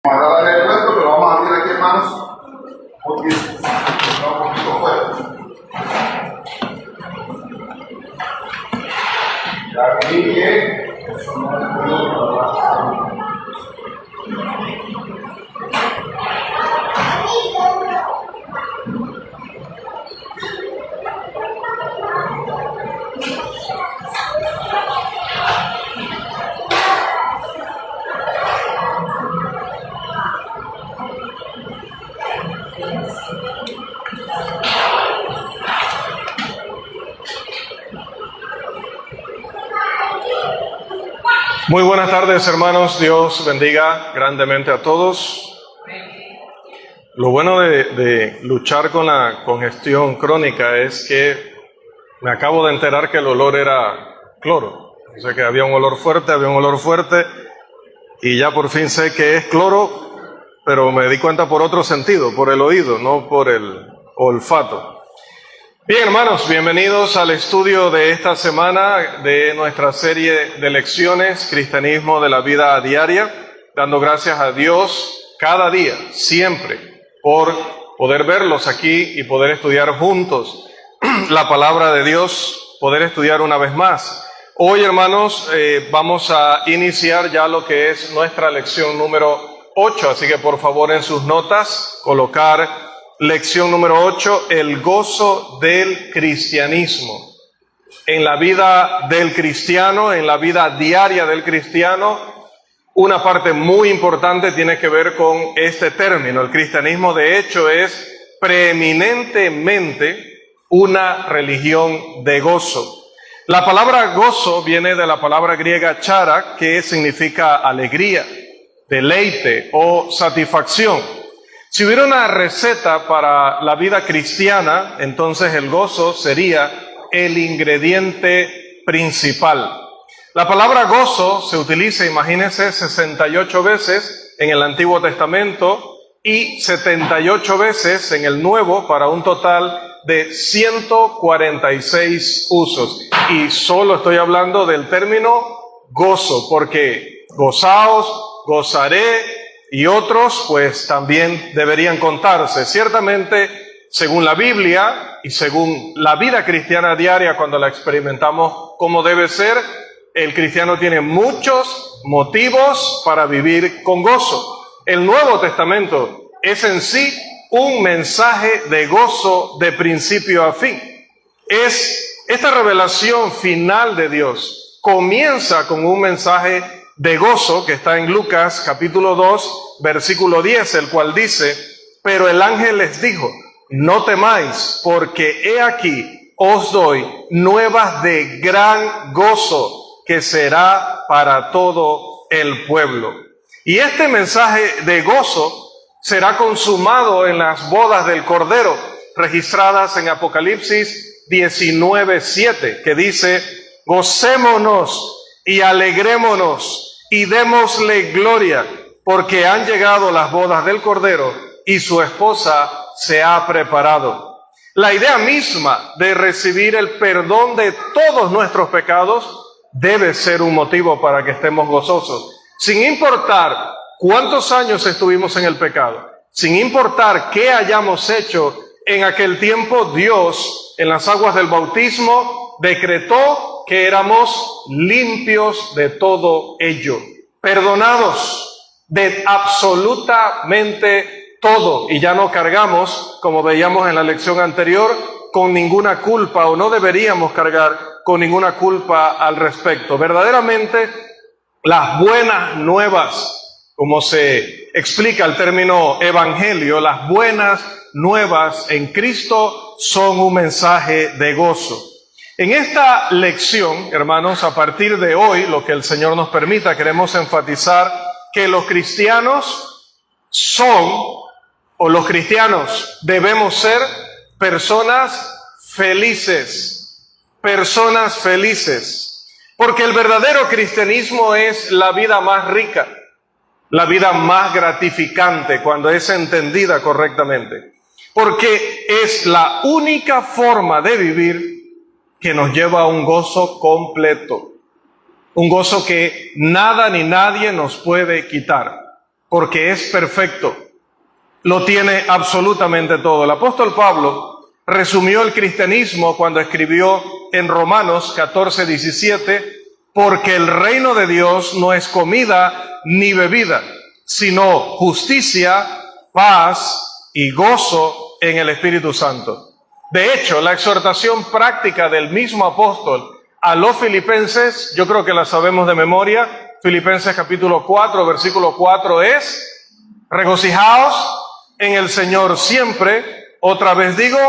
Vamos a darle el resto, pero vamos a tirar aquí, hermanos, porque está un poquito fuerte. Ya vi que eso no es bueno para la... Muy buenas tardes, hermanos. Dios bendiga grandemente a todos. Lo bueno de luchar con la congestión crónica es que me acabo de enterar que el olor era cloro. O sea que había un olor fuerte, y ya por fin sé que es cloro, pero me di cuenta por otro sentido, por el oído, no por el olfato. Bien, hermanos, bienvenidos al estudio de esta semana de nuestra serie de lecciones Cristianismo de la Vida Diaria, dando gracias a Dios cada día, siempre, por poder verlos aquí y poder estudiar juntos la palabra de Dios, poder estudiar una vez más. Hoy, hermanos, vamos a iniciar ya lo que es nuestra lección número 8, así que por favor en sus notas colocar lección número 8, el gozo del cristianismo. En la vida del cristiano, en la vida diaria del cristiano, una parte muy importante tiene que ver con este término. El cristianismo, de hecho, es preeminentemente una religión de gozo. La palabra gozo viene de la palabra griega chara, que significa alegría, deleite o satisfacción. Si hubiera una receta para la vida cristiana, entonces el gozo sería el ingrediente principal. La palabra gozo se utiliza, imagínense, 68 veces en el Antiguo Testamento y 78 veces en el Nuevo, para un total de 146 usos. Y solo estoy hablando del término gozo, porque gozaos, gozaré, y otros pues también deberían contarse. Ciertamente, según la Biblia y según la vida cristiana diaria, cuando la experimentamos como debe ser, el cristiano tiene muchos motivos para vivir con gozo. El Nuevo Testamento es en sí un mensaje de gozo de principio a fin. Esta revelación final de Dios comienza con un mensaje de gozo que está en Lucas capítulo 2, versículo 10, el cual dice: pero el ángel les dijo, no temáis, porque he aquí os doy nuevas de gran gozo, que será para todo el pueblo. Y este mensaje de gozo será consumado en las bodas del Cordero, registradas en Apocalipsis 19:7, que dice: gocémonos y alegrémonos y démosle gloria, porque han llegado las bodas del Cordero y su esposa se ha preparado. La idea misma de recibir el perdón de todos nuestros pecados debe ser un motivo para que estemos gozosos, sin importar cuántos años estuvimos en el pecado, sin importar qué hayamos hecho en aquel tiempo. Dios, en las aguas del bautismo, decretó que éramos limpios de todo ello, perdonados de absolutamente todo, y ya no cargamos, como veíamos en la lección anterior, con ninguna culpa, o no deberíamos cargar con ninguna culpa al respecto. Verdaderamente, las buenas nuevas, como se explica el término evangelio, las buenas nuevas en Cristo son un mensaje de gozo. En esta lección, hermanos, a partir de hoy, lo que el Señor nos permita, queremos enfatizar que los cristianos los cristianos debemos ser personas felices, porque el verdadero cristianismo es la vida más rica, la vida más gratificante cuando es entendida correctamente, porque es la única forma de vivir que nos lleva a un gozo completo, un gozo que nada ni nadie nos puede quitar. porque es perfecto. Lo tiene absolutamente todo. El apóstol Pablo resumió el cristianismo cuando escribió en Romanos 14:17, porque el reino de Dios no es comida ni bebida, sino justicia, paz y gozo en el Espíritu Santo. De hecho, la exhortación práctica del mismo apóstol a los filipenses, yo creo que la sabemos de memoria, Filipenses capítulo 4, versículo 4 es: regocijaos en el Señor siempre. Otra vez digo,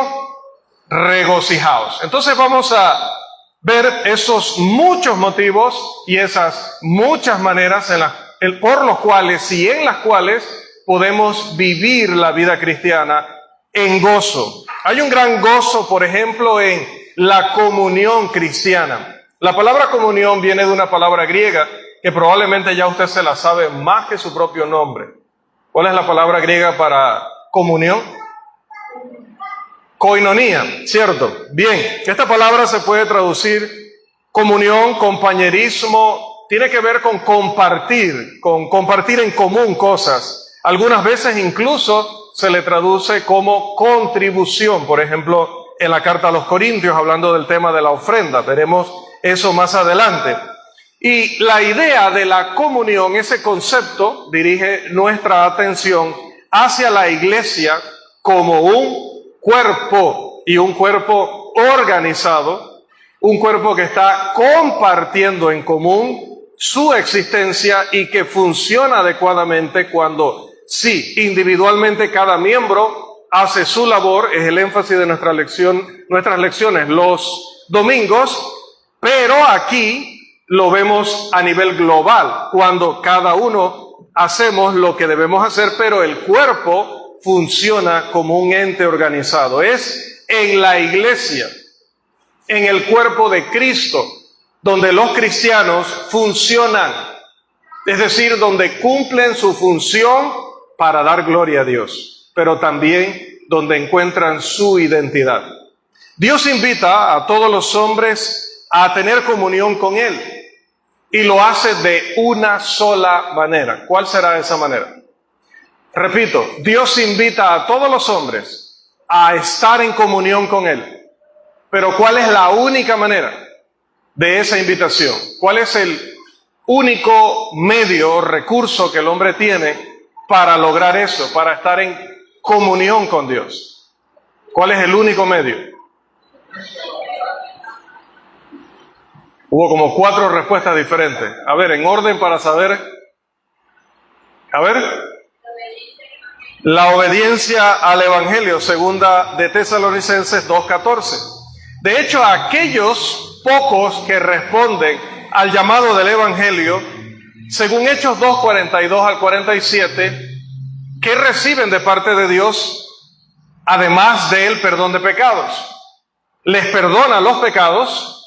regocijaos. Entonces vamos a ver esos muchos motivos y esas muchas maneras por los cuales y en las cuales podemos vivir la vida cristiana en gozo. Hay un gran gozo, por ejemplo, en la comunión cristiana. La palabra comunión viene de una palabra griega que probablemente ya usted se la sabe más que su propio nombre. ¿Cuál es la palabra griega para comunión? Koinonía, ¿cierto? Bien, esta palabra se puede traducir comunión, compañerismo, tiene que ver con compartir en común cosas. Algunas veces incluso se le traduce como contribución, por ejemplo, en la carta a los Corintios, hablando del tema de la ofrenda. Veremos eso más adelante. Y la idea de la comunión, ese concepto, dirige nuestra atención hacia la iglesia como un cuerpo, y un cuerpo organizado, un cuerpo que está compartiendo en común su existencia y que funciona adecuadamente cuando sí, individualmente cada miembro hace su labor. Es el énfasis de nuestras lecciones los domingos, pero aquí lo vemos a nivel global, cuando cada uno hacemos lo que debemos hacer, pero el cuerpo funciona como un ente organizado. Es en la iglesia, en el cuerpo de Cristo, donde los cristianos funcionan, es decir, donde cumplen su función para dar gloria a Dios, pero también donde encuentran su identidad. Dios invita a todos los hombres a tener comunión con Él y lo hace de una sola manera. ¿Cuál será esa manera? Repito, Dios invita a todos los hombres a estar en comunión con Él. Pero ¿cuál es la única manera de esa invitación? ¿Cuál es el único medio o recurso que el hombre tiene para lograr eso, para estar en comunión con Dios? ¿Cuál es el único medio? Hubo como 4 respuestas diferentes. A ver, en orden para saber. A ver. La obediencia al Evangelio, segunda de Tesalonicenses 2:14. De hecho, aquellos pocos que responden al llamado del Evangelio, según Hechos 2:42 al 47, ¿qué reciben de parte de Dios? Además del perdón de pecados. Les perdona los pecados,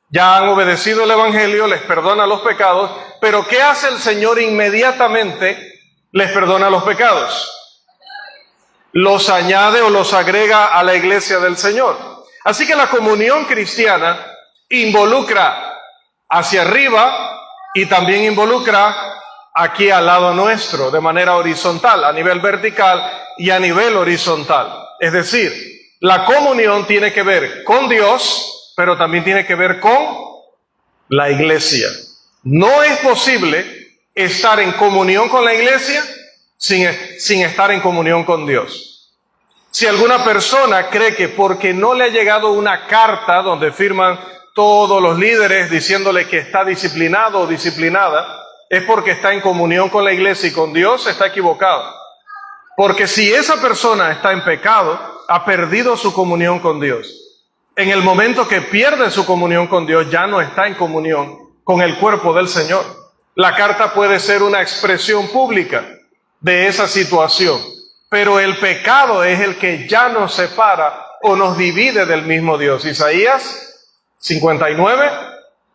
ya han obedecido el Evangelio, les perdona los pecados, pero ¿qué hace el Señor inmediatamente? Les perdona los pecados. Los añade o los agrega a la iglesia del Señor. Así que la comunión cristiana involucra hacia arriba y también involucra aquí al lado nuestro, de manera horizontal, a nivel vertical y a nivel horizontal. Es decir, la comunión tiene que ver con Dios, pero también tiene que ver con la iglesia. No es posible estar en comunión con la iglesia sin estar en comunión con Dios. Si alguna persona cree que porque no le ha llegado una carta donde firman todos los líderes diciéndole que está disciplinado o disciplinada, es porque está en comunión con la iglesia y con Dios, está equivocado. Porque si esa persona está en pecado, ha perdido su comunión con Dios. En el momento que pierde su comunión con Dios, ya no está en comunión con el cuerpo del Señor. La carta puede ser una expresión pública de esa situación, pero el pecado es el que ya nos separa o nos divide del mismo Dios. Isaías 59,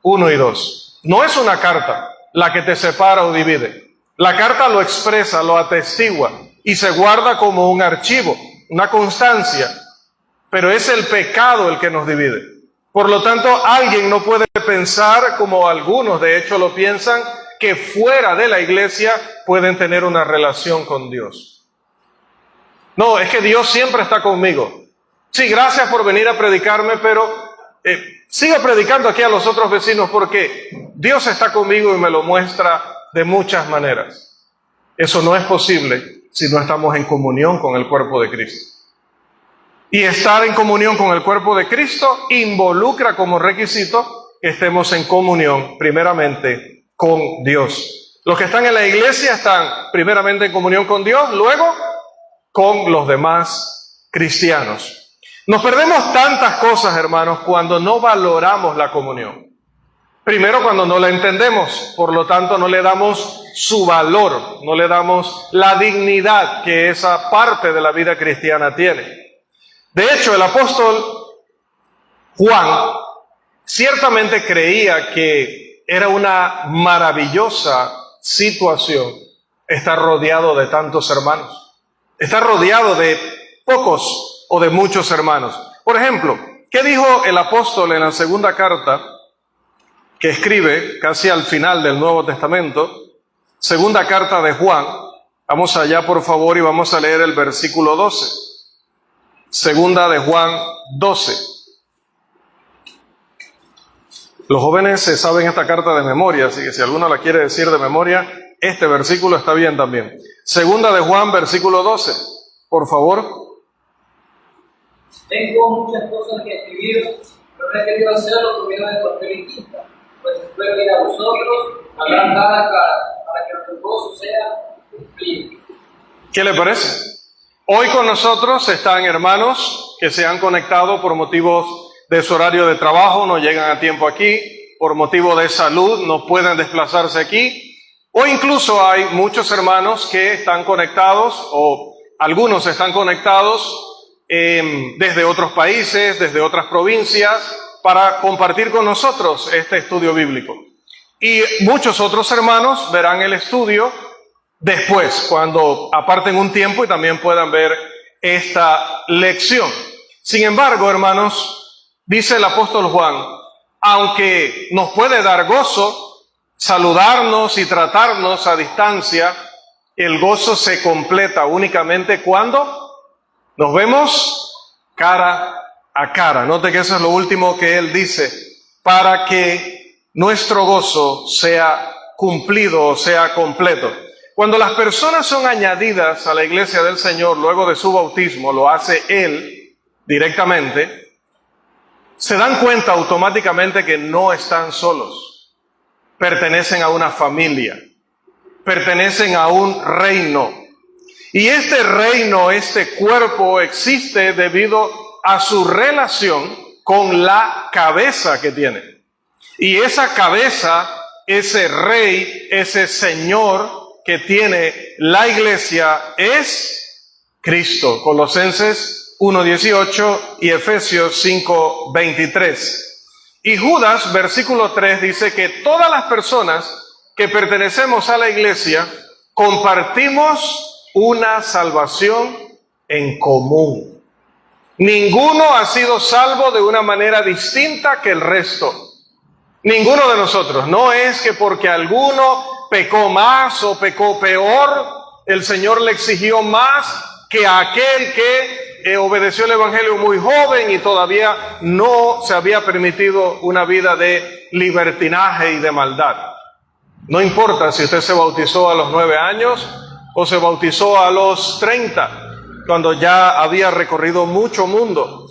1 y 2. No es una carta la que te separa o divide. La carta lo expresa, lo atestigua y se guarda como un archivo, una constancia, pero es el pecado el que nos divide. Por lo tanto, alguien no puede pensar, como algunos de hecho lo piensan, que fuera de la iglesia pueden tener una relación con Dios. No, es que Dios siempre está conmigo. Sí, gracias por venir a predicarme, pero siga predicando aquí a los otros vecinos porque Dios está conmigo y me lo muestra de muchas maneras. Eso no es posible si no estamos en comunión con el cuerpo de Cristo. Y estar en comunión con el cuerpo de Cristo involucra como requisito que estemos en comunión primeramente con Dios. Los que están en la iglesia están primeramente en comunión con Dios, luego con los demás cristianos. Nos perdemos tantas cosas, hermanos, cuando no valoramos la comunión. Primero, cuando no la entendemos, por lo tanto no le damos su valor, no le damos la dignidad que esa parte de la vida cristiana tiene. De hecho, el apóstol Juan ciertamente creía que era una maravillosa situación estar rodeado de tantos hermanos, estar rodeado de pocos o de muchos hermanos. Por ejemplo, ¿qué dijo el apóstol en la segunda carta que escribe casi al final del Nuevo Testamento? Segunda carta de Juan. Vamos allá, por favor, y vamos a leer el versículo 12. Segunda de Juan 12. Los jóvenes se saben esta carta de memoria, así que si alguno la quiere decir de memoria, este versículo está bien también. Segunda de Juan, versículo 12. Por favor. Tengo muchas cosas que escribir, pero no he querido hacerlo por miedo de papel y tinta, pues espero ir a vosotros, hablar cara a cara, para que el gozo sea cumplido. ¿Qué le parece? Hoy con nosotros están hermanos que se han conectado por motivos de su horario de trabajo, no llegan a tiempo aquí, por motivo de salud, no pueden desplazarse aquí, o incluso hay muchos hermanos que están conectados, o algunos están conectados desde otros países, desde otras provincias, para compartir con nosotros este estudio bíblico. Y muchos otros hermanos verán el estudio después, cuando aparten un tiempo y también puedan ver esta lección. Sin embargo, hermanos, dice el apóstol Juan, aunque nos puede dar gozo saludarnos y tratarnos a distancia, el gozo se completa únicamente cuando nos vemos cara a cara. Note que eso es lo último que él dice, para que nuestro gozo sea cumplido o sea completo. Cuando las personas son añadidas a la iglesia del Señor luego de su bautismo, lo hace Él directamente, se dan cuenta automáticamente que no están solos. Pertenecen a una familia, pertenecen a un reino. Y este reino, este cuerpo existe debido a su relación con la cabeza que tiene. Y esa cabeza, ese rey, ese señor que tiene la iglesia es Cristo. Colosenses 1:18 y Efesios 5:23. Y Judas, versículo 3, dice que todas las personas que pertenecemos a la iglesia compartimos una salvación en común. Ninguno ha sido salvo de una manera distinta que el resto. Ninguno de nosotros. No es que porque alguno pecó más o pecó peor, el Señor le exigió más que a aquel que obedeció el Evangelio muy joven y todavía no se había permitido una vida de libertinaje y de maldad. No importa si usted se bautizó a los 9 años o se bautizó a los 30, cuando ya había recorrido mucho mundo.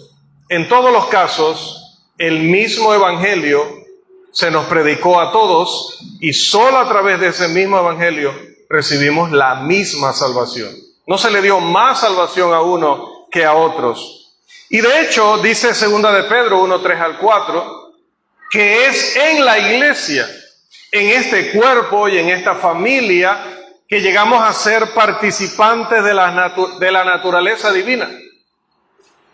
En todos los casos, el mismo Evangelio se nos predicó a todos y solo a través de ese mismo evangelio recibimos la misma salvación. No se le dio más salvación a uno que a otros. Y de hecho, dice 2 de Pedro 1:3-4, que es en la iglesia, en este cuerpo y en esta familia, que llegamos a ser participantes de la naturaleza divina.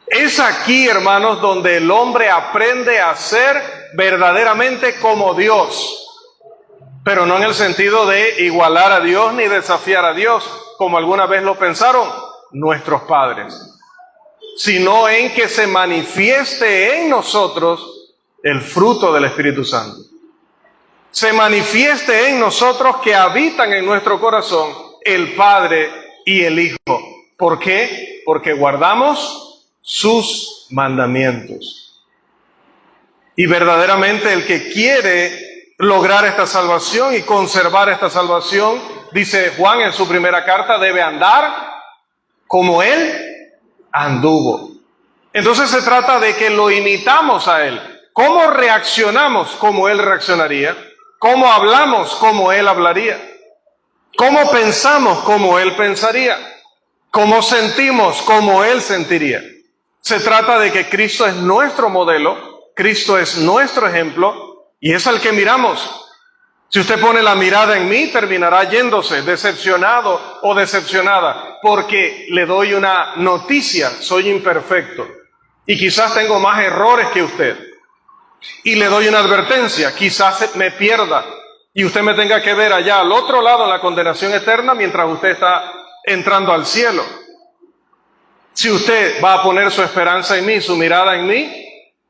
Es aquí, hermanos, donde el hombre aprende a ser verdaderamente como Dios, pero no en el sentido de igualar a Dios ni desafiar a Dios, como alguna vez lo pensaron nuestros padres, sino en que se manifieste en nosotros el fruto del Espíritu Santo. se manifieste en nosotros, que habitan en nuestro corazón el Padre y el Hijo. ¿Por qué? Porque guardamos sus mandamientos. Y verdaderamente el que quiere lograr esta salvación y conservar esta salvación, dice Juan en su primera carta, debe andar como Él anduvo. Entonces se trata de que lo imitamos a Él. ¿Cómo reaccionamos? Como Él reaccionaría. ¿Cómo hablamos? Como Él hablaría. ¿Cómo pensamos? Como Él pensaría. ¿Cómo sentimos? Como Él sentiría. Se trata de que Cristo es nuestro modelo, Cristo es nuestro ejemplo, y es al que miramos. Si usted pone la mirada en mí, terminará yéndose decepcionado o decepcionada, porque le doy una noticia: soy imperfecto y quizás tengo más errores que usted. Y le doy una advertencia: quizás me pierda y usted me tenga que ver allá al otro lado en la condenación eterna mientras usted está entrando al cielo. Si usted va a poner su esperanza en mí, su mirada en mí,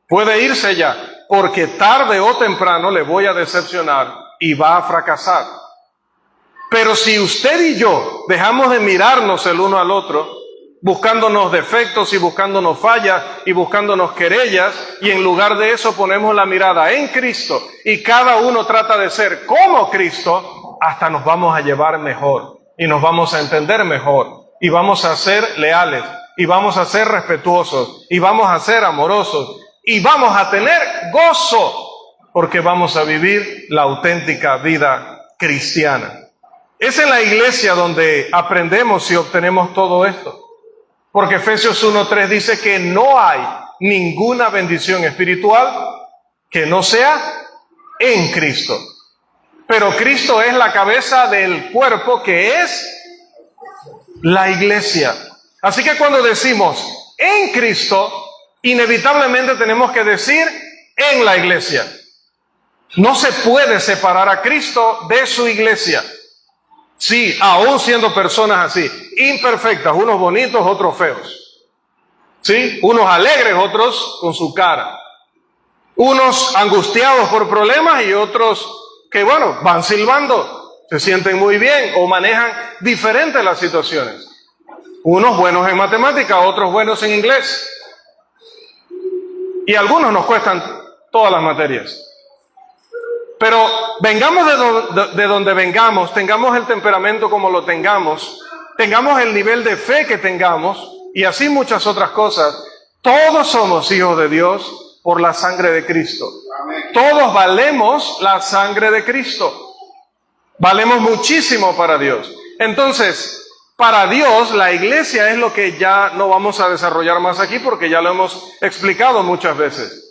puede irse ya, porque tarde o temprano le voy a decepcionar y va a fracasar. Pero si usted y yo dejamos de mirarnos el uno al otro, buscándonos defectos y buscándonos fallas y buscándonos querellas, y en lugar de eso ponemos la mirada en Cristo y cada uno trata de ser como Cristo, hasta nos vamos a llevar mejor y nos vamos a entender mejor y vamos a ser leales y vamos a ser respetuosos y vamos a ser amorosos y vamos a tener gozo, porque vamos a vivir la auténtica vida cristiana. Es en la iglesia donde aprendemos y obtenemos todo esto. Porque Efesios 1:3 dice que no hay ninguna bendición espiritual que no sea en Cristo. Pero Cristo es la cabeza del cuerpo, que es la iglesia. Así que cuando decimos en Cristo, inevitablemente tenemos que decir en la iglesia. No se puede separar a Cristo de su iglesia. Sí, aún siendo personas así, imperfectas, unos bonitos, otros feos. Sí, unos alegres, otros con su cara. Unos angustiados por problemas y otros que, bueno, van silbando, se sienten muy bien o manejan diferentes las situaciones. Unos buenos en matemática, otros buenos en inglés. Y algunos nos cuestan todas las materias. Pero vengamos de donde vengamos, tengamos el temperamento como lo tengamos, tengamos el nivel de fe que tengamos y así muchas otras cosas, todos somos hijos de Dios por la sangre de Cristo. Amén. Todos valemos la sangre de Cristo. Valemos muchísimo para Dios. Entonces, para Dios, la iglesia es lo que ya no vamos a desarrollar más aquí porque ya lo hemos explicado muchas veces.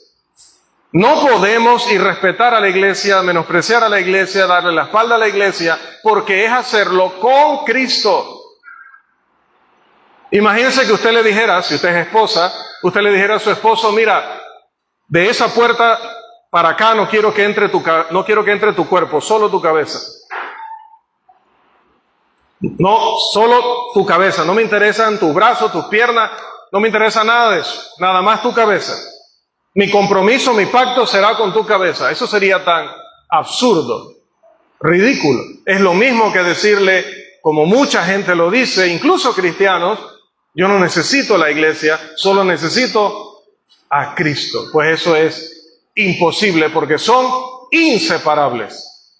No podemos irrespetar a la iglesia, menospreciar a la iglesia, darle la espalda a la iglesia, porque es hacerlo con Cristo. Imagínense que usted le dijera, si usted es esposa, usted le dijera a su esposo: mira, de esa puerta para acá no quiero que entre tu cuerpo, solo tu cabeza. No, solo tu cabeza, no me interesan tus brazos, tus piernas, no me interesa nada de eso, nada más tu cabeza. Mi compromiso, mi pacto será con tu cabeza. Eso sería tan absurdo, ridículo. Es lo mismo que decirle, como mucha gente lo dice, incluso cristianos: yo no necesito la iglesia, solo necesito a Cristo. Pues eso es imposible porque son inseparables.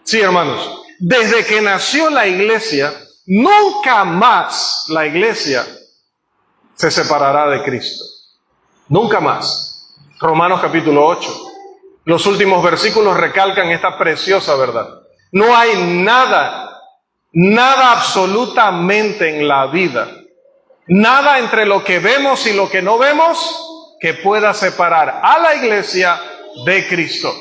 Sí, hermanos, desde que nació la iglesia, nunca más la iglesia se separará de Cristo. Nunca más. Romanos capítulo 8. Los últimos versículos recalcan esta preciosa verdad. No hay nada absolutamente en la vida, nada entre lo que vemos y lo que no vemos, que pueda separar a la iglesia de Cristo.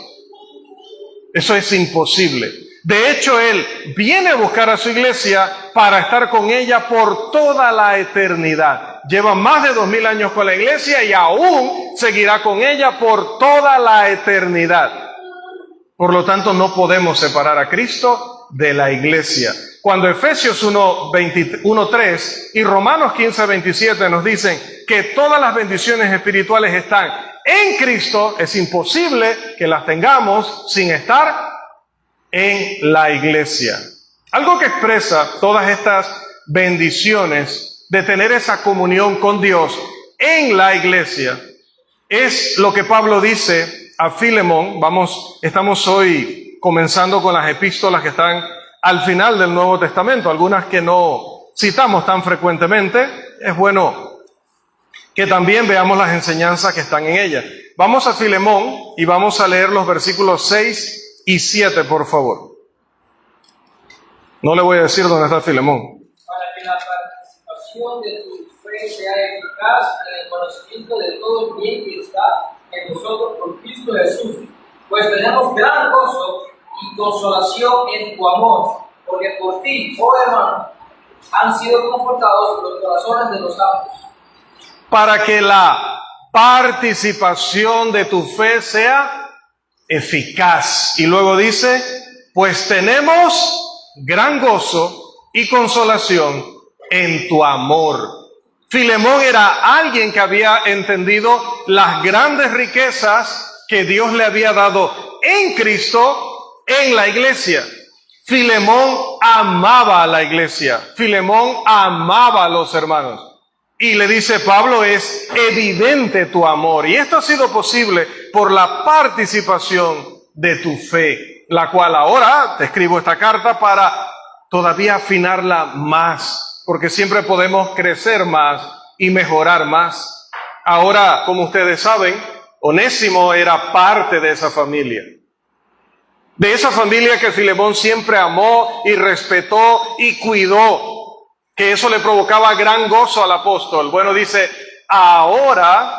Eso es imposible. De hecho, Él viene a buscar a su iglesia para estar con ella por toda la eternidad. Lleva más de 2000 años con la iglesia y aún seguirá con ella por toda la eternidad. Por lo tanto, no podemos separar a Cristo de la iglesia. Cuando Efesios 1:3 y Romanos 15:27 nos dicen que todas las bendiciones espirituales están en Cristo, es imposible que las tengamos sin estar en la iglesia. Algo que expresa todas estas bendiciones de tener esa comunión con Dios en la iglesia es lo que Pablo dice a Filemón. Estamos hoy comenzando con las epístolas que están al final del Nuevo Testamento, algunas que no citamos tan frecuentemente. Es bueno que también veamos las enseñanzas que están en ella. Vamos a Filemón y vamos a leer los versículos 6 y 7, por favor. No le voy a decir dónde está Filemón. Para que la participación de tu fe sea eficaz en el conocimiento de todo el bien que está en nosotros por Cristo Jesús, pues tenemos gran gozo y consolación en tu amor, porque por ti, oh hermano, han sido confortados los corazones de los santos. Para que la participación de tu fe sea eficaz. Y luego dice, pues tenemos gran gozo y consolación en tu amor. Filemón era alguien que había entendido las grandes riquezas que Dios le había dado en Cristo, en la iglesia. Filemón amaba a la iglesia. Filemón amaba a los hermanos. Y le dice Pablo, es evidente tu amor. Y esto ha sido posible por la participación de tu fe, la cual ahora te escribo esta carta para todavía afinarla más, porque siempre podemos crecer más y mejorar más. Ahora, como ustedes saben, Onésimo era parte de esa familia. De esa familia que Filemón siempre amó y respetó y cuidó, que eso le provocaba gran gozo al apóstol. Bueno, dice, ahora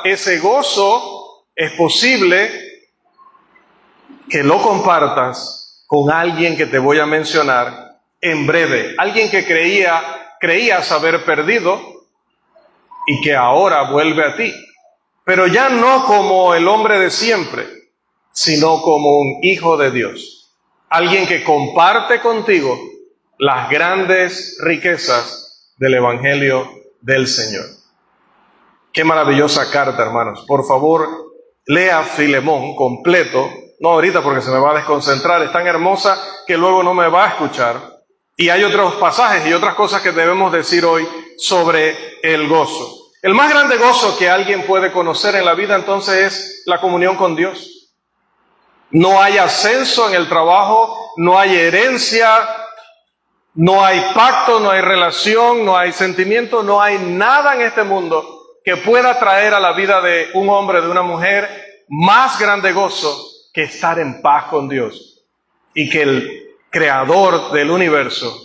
ese gozo es posible que lo compartas con alguien que te voy a mencionar en breve. Alguien que creías haber perdido y que ahora vuelve a ti. Pero ya no como el hombre de siempre, sino como un hijo de Dios. Alguien que comparte contigo las grandes riquezas del Evangelio del Señor. Qué maravillosa carta, hermanos. Por favor, lea Filemón completo. No ahorita porque se me va a desconcentrar. Es tan hermosa que luego no me va a escuchar. Y hay otros pasajes y otras cosas que debemos decir hoy sobre el gozo. El más grande gozo que alguien puede conocer en la vida entonces es la comunión con Dios. No hay ascenso en el trabajo, no hay herencia, no hay pacto, no hay relación, no hay sentimiento, no hay nada en este mundo que pueda traer a la vida de un hombre, de una mujer, más grande gozo que estar en paz con Dios y que el creador del universo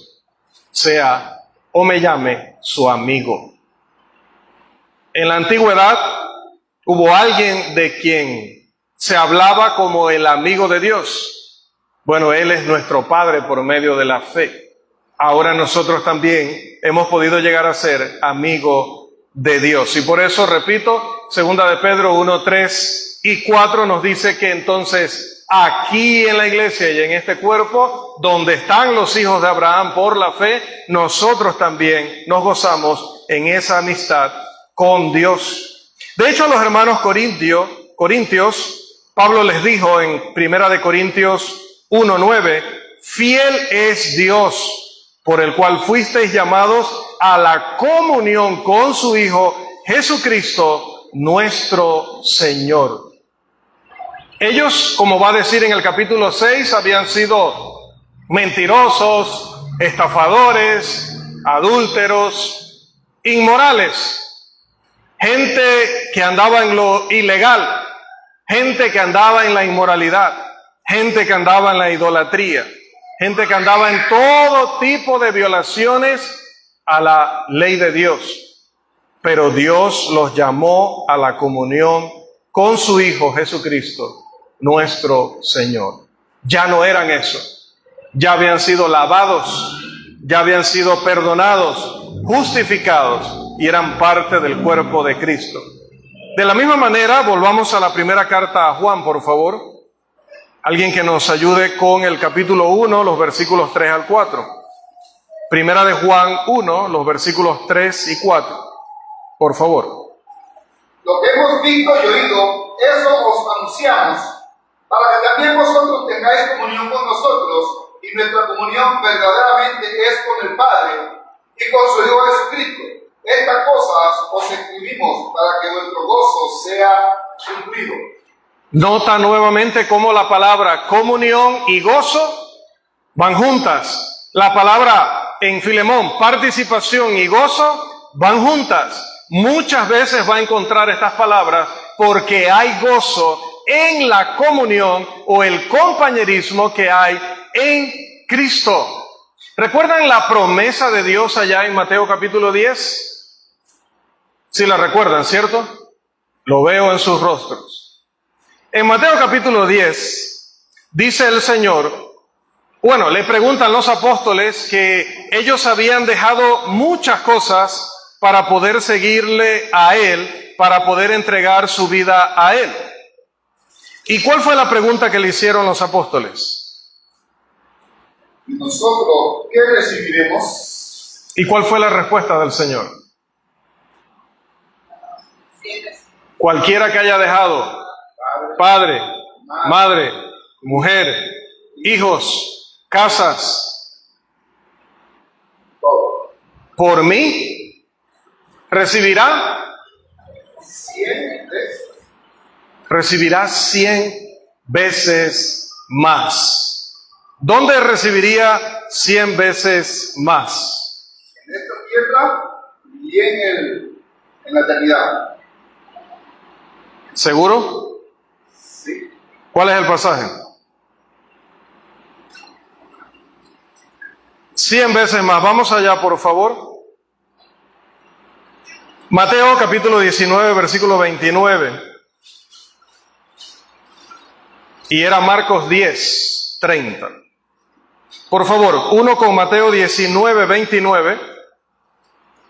sea o me llame su amigo. En la antigüedad hubo alguien de quien se hablaba como el amigo de Dios. Bueno, Él es nuestro Padre por medio de la fe. Ahora nosotros también hemos podido llegar a ser amigo de Dios. Y por eso, repito, 2 de Pedro 1, 3 y 4 nos dice que entonces aquí en la iglesia y en este cuerpo, donde están los hijos de Abraham por la fe, nosotros también nos gozamos en esa amistad con Dios. De hecho, a los hermanos corintios, Pablo les dijo en 1 de Corintios 1, 9, fiel es Dios, por el cual fuisteis llamados a la comunión con su Hijo Jesucristo, nuestro Señor. Ellos, como va a decir en el capítulo 6, habían sido mentirosos, estafadores, adúlteros, inmorales, gente que andaba en lo ilegal, gente que andaba en la inmoralidad, gente que andaba en la idolatría, gente que andaba en todo tipo de violaciones a la ley de Dios. Pero Dios los llamó a la comunión con su Hijo Jesucristo, nuestro Señor. Ya no eran eso. Ya habían sido lavados, ya habían sido perdonados, justificados y eran parte del cuerpo de Cristo. De la misma manera, volvamos a la primera carta a Juan, por favor. Alguien que nos ayude con el capítulo 1, los versículos 3 al 4. Primera de Juan 1, los versículos 3 y 4. Por favor. Lo que hemos visto y oído, eso os anunciamos, para que también vosotros tengáis comunión con nosotros, y nuestra comunión verdaderamente es con el Padre y con su Hijo Jesucristo. Estas cosas os escribimos para que vuestro gozo sea cumplido. Nota nuevamente cómo la palabra comunión y gozo van juntas. La palabra en Filemón, participación y gozo, van juntas. Muchas veces va a encontrar estas palabras porque hay gozo en la comunión o el compañerismo que hay en Cristo. ¿Recuerdan la promesa de Dios allá en Mateo capítulo 10? Sí la recuerdan, ¿cierto? Lo veo en sus rostros. En Mateo capítulo 10 dice el Señor, bueno, le preguntan los apóstoles que ellos habían dejado muchas cosas para poder seguirle a Él, para poder entregar su vida a Él. ¿Y cuál fue la pregunta que le hicieron los apóstoles? ¿Y nosotros qué recibiremos? ¿Y cuál fue la respuesta del Señor? Cualquiera que haya dejado padre, madre, mujer, hijos, casas, por mí, recibirá 100 veces. Recibirá 100 veces más. ¿Dónde recibiría 100 veces más? En esta tierra y en la eternidad. ¿Seguro? Sí. ¿Cuál es el pasaje? 100 veces más. Vamos allá, por favor. Mateo capítulo 19, versículo 29. Y era Marcos 10, 30. Por favor, uno con Mateo 19, 29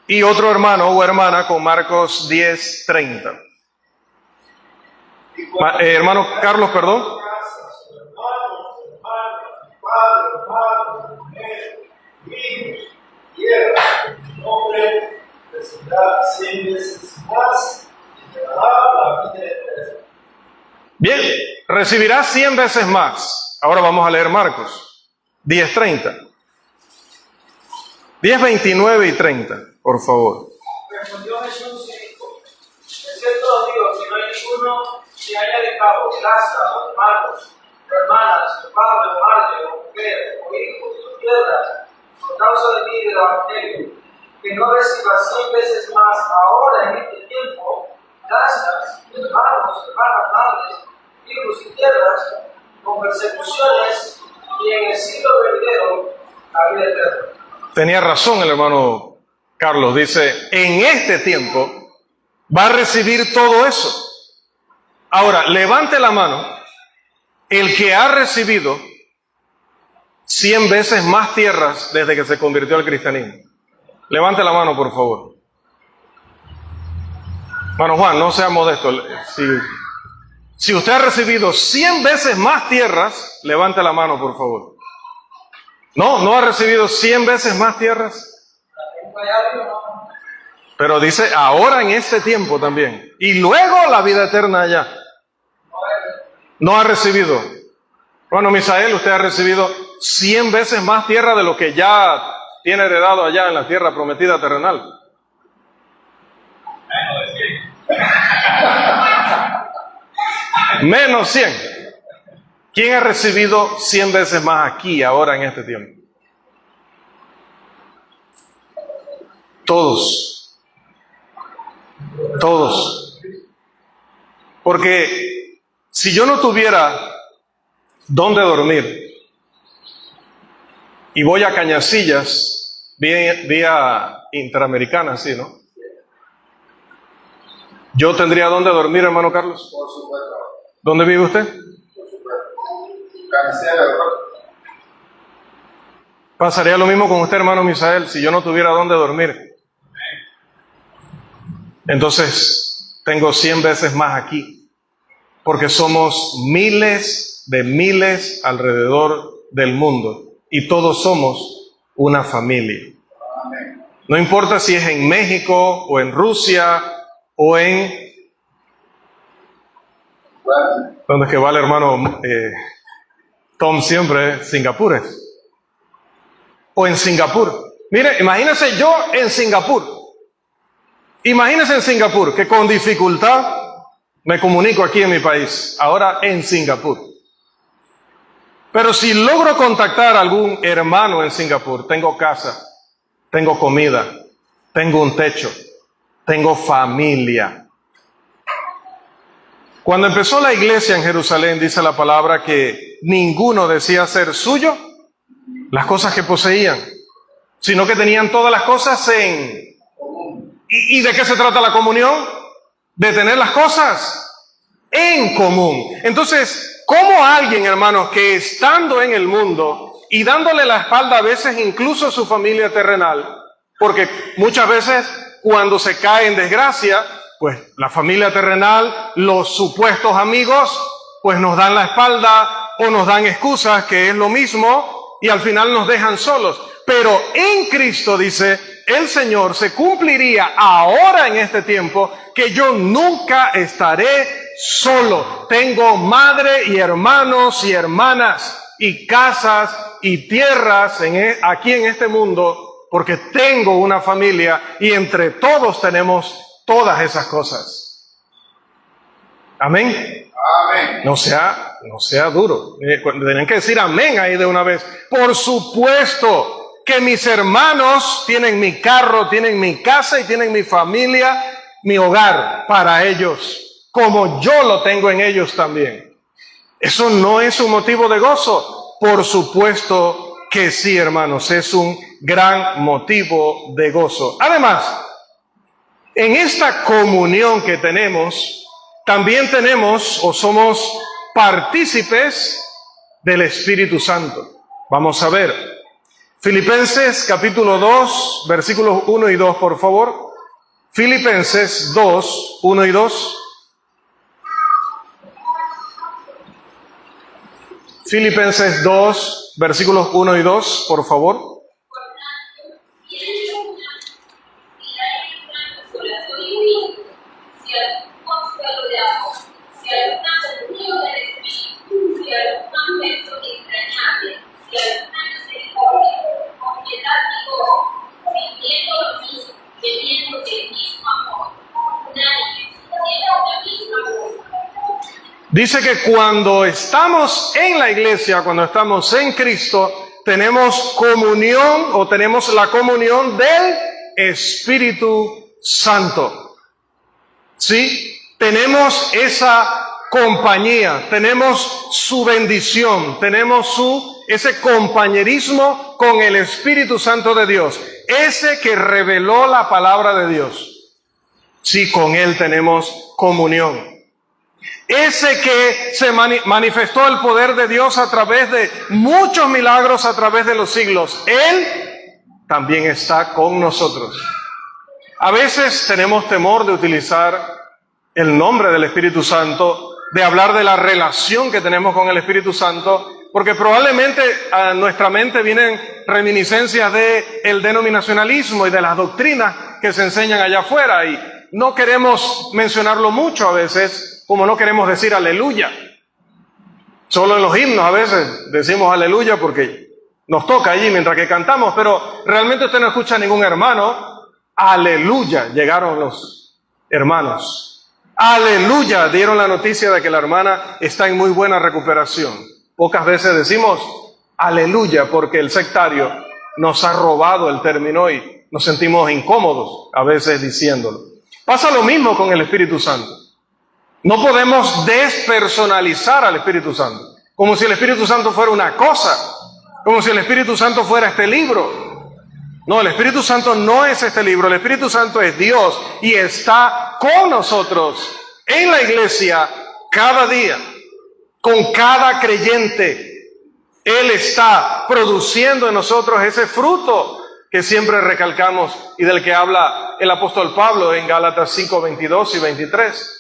y otro hermano o hermana con Marcos 10, 30. Hermano Carlos, perdón. Bien, recibirá 100 veces más. Ahora vamos a leer Marcos 10:30. 10:29 y 30, por favor. Respondió Jesús y dijo: de cierto os digo que no hay ninguno que haya dejado casa, o hermanos, o hermanas, o padre, o madre, o mujer, o hijos, o tierras, por causa de mí y del Evangelio, que no reciba 100 veces más ahora en este tiempo, casas, hermanos, hermanas, madres, hijos y tierras, con persecuciones, y en el siglo venidero la vida eterna. Tenía razón el hermano Carlos, dice, en este tiempo va a recibir todo eso. Ahora, levante la mano el que ha recibido 100 veces más tierras desde que se convirtió al cristianismo. Levante la mano, por favor. Bueno, Juan, no sea modesto. Si usted ha recibido 100 veces más tierras, levante la mano, por favor. ¿No ha recibido 100 veces más tierras? Pero dice, ahora en este tiempo también. Y luego la vida eterna allá. No ha recibido. Bueno, Misael, usted ha recibido 100 veces más tierra de lo que ya tiene heredado allá en la tierra prometida terrenal. Menos 100. ¿Quién ha recibido 100 veces más aquí, ahora en este tiempo? Todos. Todos. Porque si yo no tuviera dónde dormir y voy a Cañasillas, vía Interamericana, ¿sí, no? ¿Yo tendría dónde dormir, hermano Carlos? Por supuesto. ¿Dónde vive usted? Por supuesto. Cabecera, ¿verdad? Pasaría lo mismo con usted, hermano Misael, si yo no tuviera dónde dormir. Entonces, tengo 100 veces más aquí, porque somos miles de miles alrededor del mundo y todos somos una familia. No importa si es en México o en Rusia o en Bueno, ¿Dónde es que va el hermano Tom siempre? Singapur. O en Singapur. Mire, imagínense yo en Singapur. Imagínense en Singapur, que con dificultad me comunico aquí en mi país. Ahora en Singapur. Pero si logro contactar a algún hermano en Singapur, tengo casa, tengo comida, tengo un techo, tengo familia. Cuando empezó la iglesia en Jerusalén, dice la palabra que ninguno decía ser suyo las cosas que poseían, sino que tenían todas las cosas en... ¿Y de qué se trata la comunión? De tener las cosas en común. Entonces, ¿cómo alguien, hermanos, que estando en el mundo y dándole la espalda a veces incluso a su familia terrenal, porque muchas veces cuando se cae en desgracia, pues la familia terrenal, los supuestos amigos, pues nos dan la espalda o nos dan excusas, que es lo mismo, y al final nos dejan solos. Pero en Cristo, dice el Señor, se cumpliría ahora en este tiempo que yo nunca estaré solo. Tengo madre y hermanos y hermanas y casas y tierras aquí en este mundo, porque tengo una familia y entre todos tenemos todas esas cosas. Amén. amén. No sea duro. Tienen que decir amén ahí de una vez. Por supuesto que mis hermanos tienen mi carro, tienen mi casa y tienen mi familia, mi hogar para ellos, como yo lo tengo en ellos también. ¿Eso no es un motivo de gozo? Por supuesto que sí, hermanos, es un gran motivo de gozo. Además, en esta comunión que tenemos, también tenemos o somos partícipes del Espíritu Santo. Vamos a ver. Filipenses capítulo 2, versículos 1 y 2, por favor. Filipenses 2, 1 y 2. Filipenses 2, versículos 1 y 2, por favor. Dice que cuando estamos en la iglesia, cuando estamos en Cristo, tenemos comunión o tenemos la comunión del Espíritu Santo. ¿Sí? Tenemos esa compañía, tenemos su bendición, tenemos ese compañerismo con el Espíritu Santo de Dios, ese que reveló la palabra de Dios. Sí, con Él tenemos comunión. Ese que se manifestó el poder de Dios a través de muchos milagros a través de los siglos. Él también está con nosotros. A veces tenemos temor de utilizar el nombre del Espíritu Santo, de hablar de la relación que tenemos con el Espíritu Santo, porque probablemente a nuestra mente vienen reminiscencias del denominacionalismo y de las doctrinas que se enseñan allá afuera, y no queremos mencionarlo mucho a veces, como no queremos decir aleluya. Solo en los himnos a veces decimos aleluya porque nos toca allí mientras que cantamos, pero realmente usted no escucha a ningún hermano. Aleluya, llegaron los hermanos. Aleluya, dieron la noticia de que la hermana está en muy buena recuperación. Pocas veces decimos aleluya porque el sectario nos ha robado el término y nos sentimos incómodos a veces diciéndolo. Pasa lo mismo con el Espíritu Santo. No podemos despersonalizar al Espíritu Santo, como si el Espíritu Santo fuera una cosa, como si el Espíritu Santo fuera este libro. No, el Espíritu Santo no es este libro, el Espíritu Santo es Dios y está con nosotros en la iglesia cada día, con cada creyente. Él está produciendo en nosotros ese fruto que siempre recalcamos y del que habla el apóstol Pablo en Gálatas 5, 22 y 23.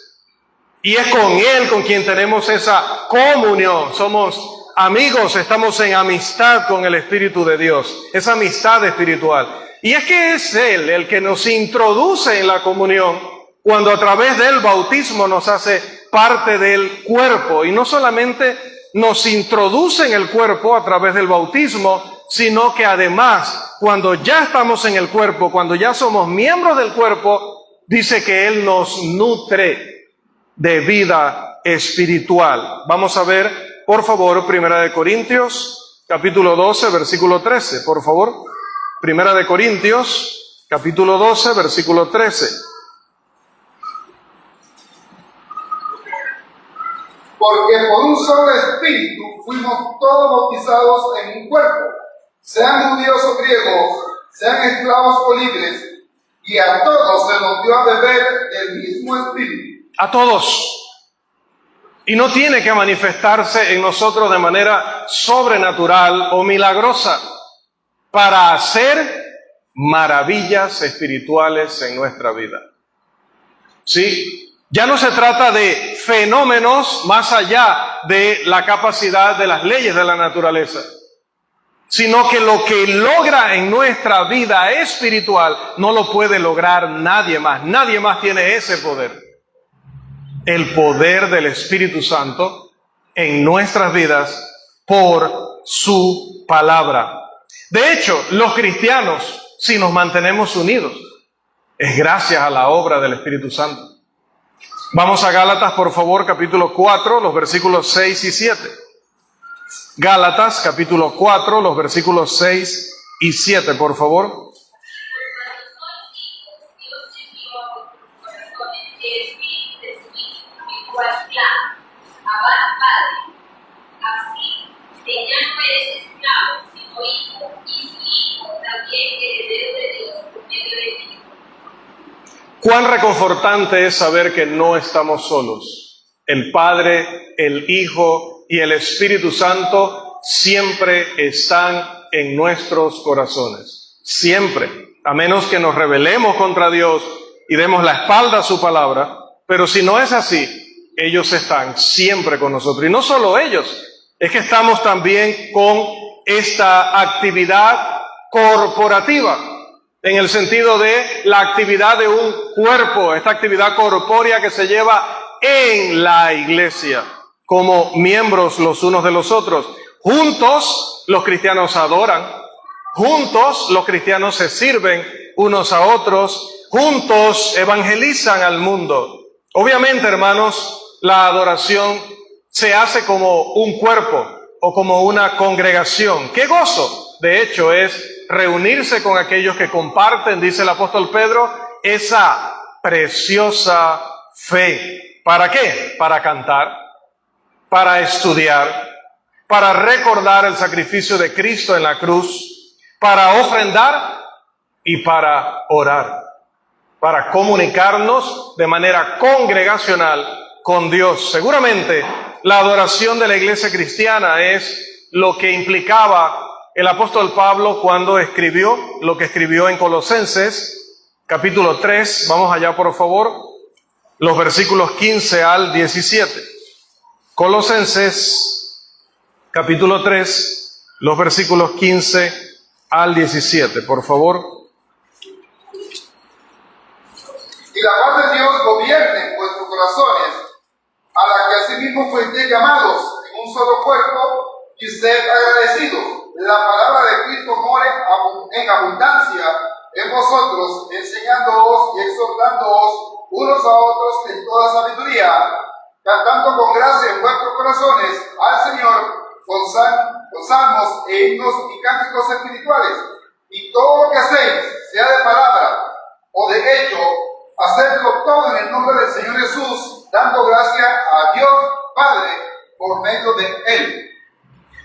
Y es con Él con quien tenemos esa comunión. Somos amigos, estamos en amistad con el Espíritu de Dios, esa amistad espiritual. Y es que es Él el que nos introduce en la comunión cuando a través del bautismo nos hace parte del cuerpo y no solamente nos introduce en el cuerpo a través del bautismo, sino que además, cuando ya estamos en el cuerpo, cuando ya somos miembros del cuerpo, dice que Él nos nutre de vida espiritual. Vamos a ver, por favor, 1 Corintios, capítulo 12, versículo 13, por favor. 1 Corintios, capítulo 12, versículo 13. Porque por un solo espíritu fuimos todos bautizados en un cuerpo, sean judíos o griegos, sean esclavos o libres, y a todos se nos dio a beber del mismo espíritu. A todos. Y no tiene que manifestarse en nosotros de manera sobrenatural o milagrosa para hacer maravillas espirituales en nuestra vida. ¿Sí? Ya no se trata de fenómenos más allá de la capacidad de las leyes de la naturaleza, sino que lo que logra en nuestra vida espiritual no lo puede lograr nadie más. Nadie más tiene ese poder. El poder del Espíritu Santo en nuestras vidas por su palabra. De hecho, los cristianos, si nos mantenemos unidos, es gracias a la obra del Espíritu Santo. Vamos a Gálatas, por favor, capítulo 4, los versículos 6 y 7. Gálatas, capítulo 4, los versículos 6 y 7, por favor. Cuán reconfortante es saber que no estamos solos. El Padre, el Hijo y el Espíritu Santo siempre están en nuestros corazones. Siempre. A menos que nos rebelemos contra Dios y demos la espalda a su palabra. Pero si no es así, ellos están siempre con nosotros. Y no solo ellos, es que estamos también con esta actividad corporativa. En el sentido de la actividad de un cuerpo, esta actividad corpórea que se lleva en la iglesia, como miembros los unos de los otros. Juntos los cristianos adoran, juntos los cristianos se sirven unos a otros, juntos evangelizan al mundo. Obviamente, hermanos, la adoración se hace como un cuerpo o como una congregación. ¡Qué gozo! De hecho, es reunirse con aquellos que comparten, dice el apóstol Pedro, esa preciosa fe. ¿Para qué? Para cantar, para estudiar, para recordar el sacrificio de Cristo en la cruz, para ofrendar y para orar, para comunicarnos de manera congregacional con Dios. Seguramente la adoración de la iglesia cristiana es lo que implicaba el apóstol Pablo cuando escribió lo que escribió en Colosenses, capítulo 3, vamos allá por favor, los versículos 15 al 17. Colosenses, capítulo 3, los versículos 15 al 17, por favor. Y la paz de Dios gobierne en vuestros corazones, a la que asimismo fuisteis llamados en un solo cuerpo, y sed agradecidos. La palabra de Cristo more en abundancia en vosotros, enseñándoos y exhortándoos unos a otros en toda sabiduría, cantando con gracia en vuestros corazones al Señor con salmos e himnos y cánticos espirituales. Y todo lo que hacéis, sea de palabra o de hecho, hacedlo todo en el nombre del Señor Jesús, dando gracia a Dios Padre por medio de Él.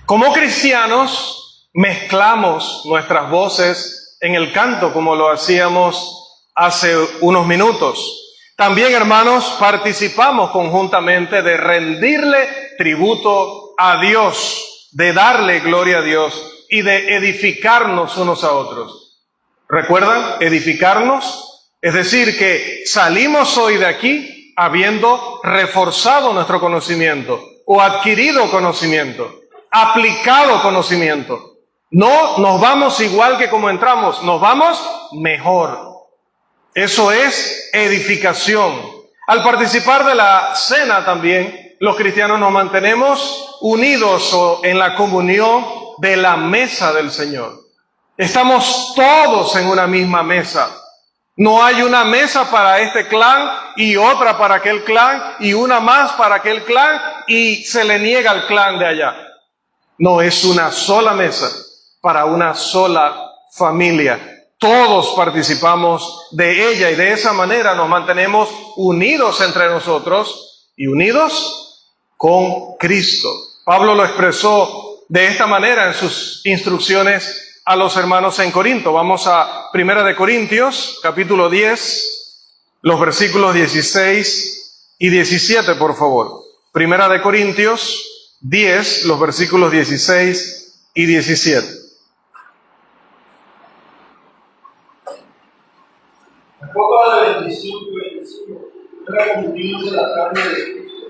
Como cristianos, mezclamos nuestras voces en el canto como lo hacíamos hace unos minutos. También, hermanos, participamos conjuntamente de rendirle tributo a Dios, de darle gloria a Dios y de edificarnos unos a otros. ¿Recuerdan? Edificarnos. Es decir, que salimos hoy de aquí habiendo reforzado nuestro conocimiento o adquirido conocimiento, aplicado conocimiento. No nos vamos igual que como entramos, nos vamos mejor. Eso es edificación. Al participar de la cena también, los cristianos nos mantenemos unidos en la comunión de la mesa del Señor. Estamos todos en una misma mesa. No hay una mesa para este clan y otra para aquel clan y una más para aquel clan y se le niega al clan de allá. No, es una sola mesa para una sola familia. Todos participamos de ella y de esa manera nos mantenemos unidos entre nosotros y unidos con Cristo. Pablo lo expresó de esta manera en sus instrucciones a los hermanos en Corinto. Vamos a 1 de Corintios, capítulo 10, los versículos 16 y 17, por favor. 1 de Corintios 10, los versículos 16 y 17. La copa de bendición que bendecimos es la comunión de la carne de Cristo.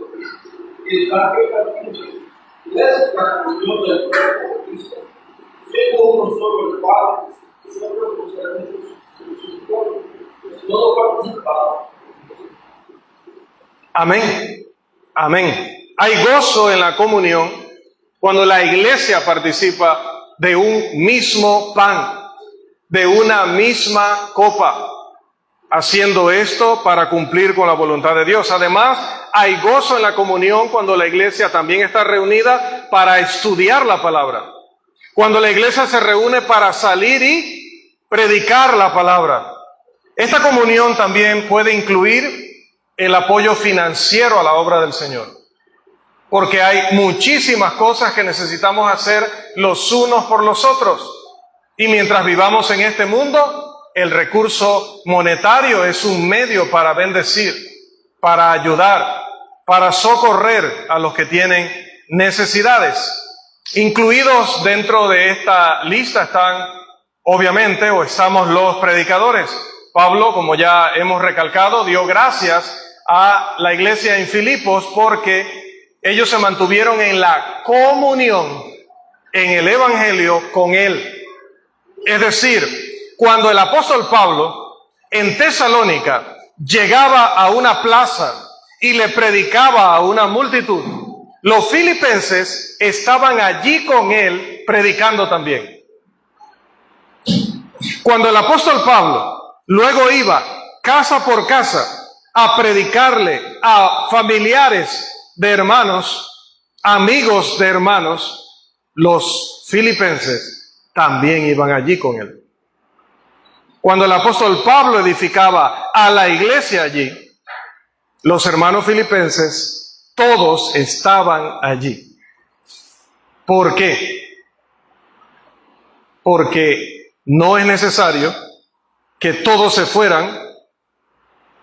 Y el pan que partimos es la comunión del cuerpo de Cristo. Siendo uno solo el Padre, nosotros poseemos su cuerpo, pues todo participado. Amén. Amén. Hay gozo en la comunión cuando la iglesia participa de un mismo pan, de una misma copa, haciendo esto para cumplir con la voluntad de Dios. Además, hay gozo en la comunión cuando la iglesia también está reunida para estudiar la palabra. Cuando la iglesia se reúne para salir y predicar la palabra. Esta comunión también puede incluir el apoyo financiero a la obra del Señor. Porque hay muchísimas cosas que necesitamos hacer los unos por los otros. Y mientras vivamos en este mundo, el recurso monetario es un medio para bendecir, para ayudar, para socorrer a los que tienen necesidades. Incluidos dentro de esta lista están, obviamente, o estamos los predicadores. Pablo, como ya hemos recalcado, dio gracias a la iglesia en Filipos porque ellos se mantuvieron en la comunión, en el evangelio con él. Es decir, cuando el apóstol Pablo en Tesalónica llegaba a una plaza y le predicaba a una multitud, los filipenses estaban allí con él predicando también. Cuando el apóstol Pablo luego iba casa por casa a predicarle a familiares de hermanos, amigos de hermanos, los filipenses también iban allí con él. Cuando el apóstol Pablo edificaba a la iglesia allí, los hermanos filipenses todos estaban allí. ¿Por qué? Porque no es necesario que todos se fueran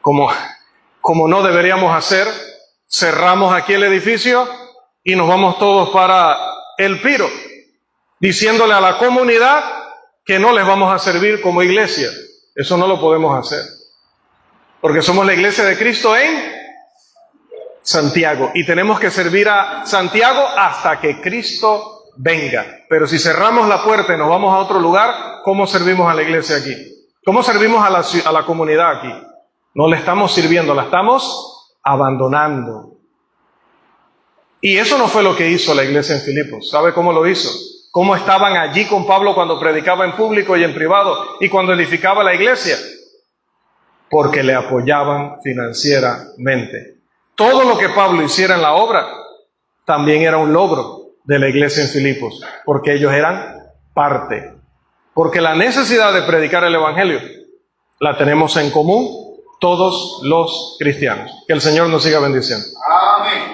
como no deberíamos hacer. Cerramos aquí el edificio y nos vamos todos para el Piro, diciéndole a la comunidad que no les vamos a servir como iglesia. Eso no lo podemos hacer, porque somos la iglesia de Cristo en Santiago y tenemos que servir a Santiago hasta que Cristo venga. Pero si cerramos la puerta y nos vamos a otro lugar, ¿cómo servimos a la iglesia aquí? ¿Cómo servimos a la comunidad aquí? No le estamos sirviendo, la estamos abandonando. Y eso no fue lo que hizo la iglesia en Filipos. ¿Sabe cómo lo hizo? Cómo estaban allí con Pablo cuando predicaba en público y en privado y cuando edificaba la iglesia. Porque le apoyaban financieramente. Todo lo que Pablo hiciera en la obra también era un logro de la iglesia en Filipos, porque ellos eran parte. Porque la necesidad de predicar el evangelio la tenemos en común todos los cristianos. Que el Señor nos siga bendiciendo. Amén.